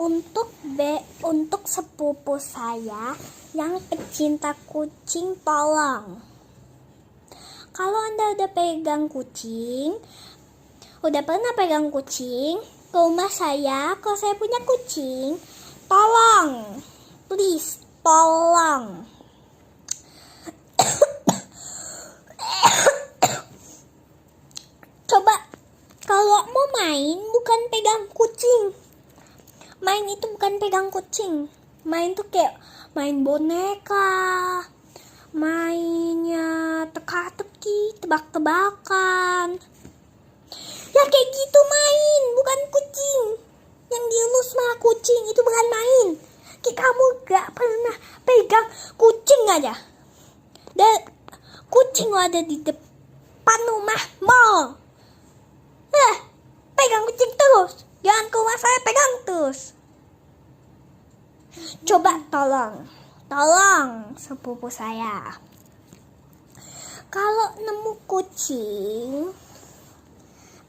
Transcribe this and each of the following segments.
untuk sepupu saya yang pecinta kucing, tolong. Kalau Anda udah pernah pegang kucing ke rumah saya, kalau saya punya kucing, tolong, please, tolong. Coba kalau mau main bukan pegang kucing. Main itu bukan pegang kucing. Main tuh kayak main boneka, mainnya teka-teki, tebak-tebakan. Ya kayak gitu main, bukan kucing. Yang dielus malah kucing, itu bukan main. Kayak kamu gak pernah pegang kucing aja. Dan kucing ada di depan rumahmu. Pegang kucing terus. Jangan ke rumah saya pegang terus. Coba tolong sepupu saya. Kalau nemu kucing,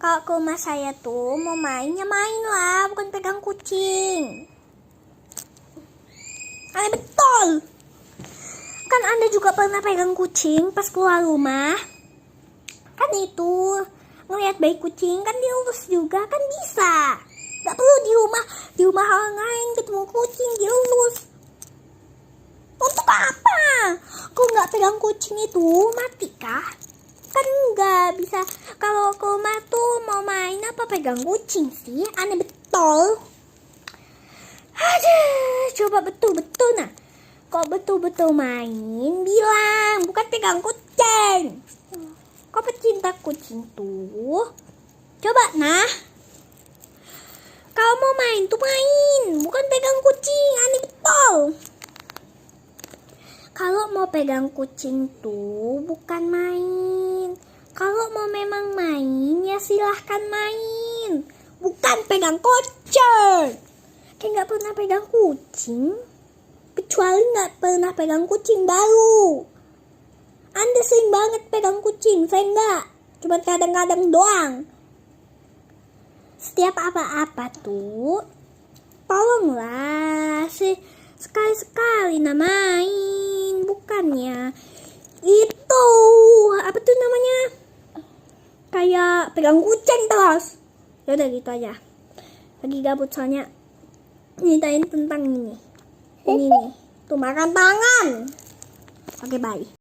kalau ke rumah saya tuh mau main lah, bukan pegang kucing. Aneh betul. Kan Anda juga pernah pegang kucing pas keluar rumah. Kan itu ngelihat bayi kucing kan diurus juga, kan bisa. Gak perlu di rumah orang lain ketemu kucing diurus. Untuk apa? Kok nggak pegang kucing itu mati kah? Kan nggak bisa. Kalau ke rumah tuh mau main apa pegang kucing sih? Aneh betul. Aduh, coba betul-betul nah. Kok betul-betul main bilang, bukan pegang kucing. Kok pecinta kucing tuh? Coba nah. Kalau mau main tuh main, bukan pegang kucing. Aneh betul. Kalau mau pegang kucing tuh bukan main. Kalau mau memang main ya silahkan main, bukan pegang kucing. Kayak gak pernah pegang kucing. Kecuali gak pernah pegang kucing baru. Anda sering banget pegang kucing, saya enggak. Cuma kadang-kadang doang. Setiap apa-apa tuh, tolonglah sekali-sekali main. Bukannya itu, apa tuh namanya? Kayak pegang kucing terus. Yaudah gitu aja. Lagi gabut soalnya nyeritain tentang ini. Ini nih, tuh makan tangan. Oke, bye.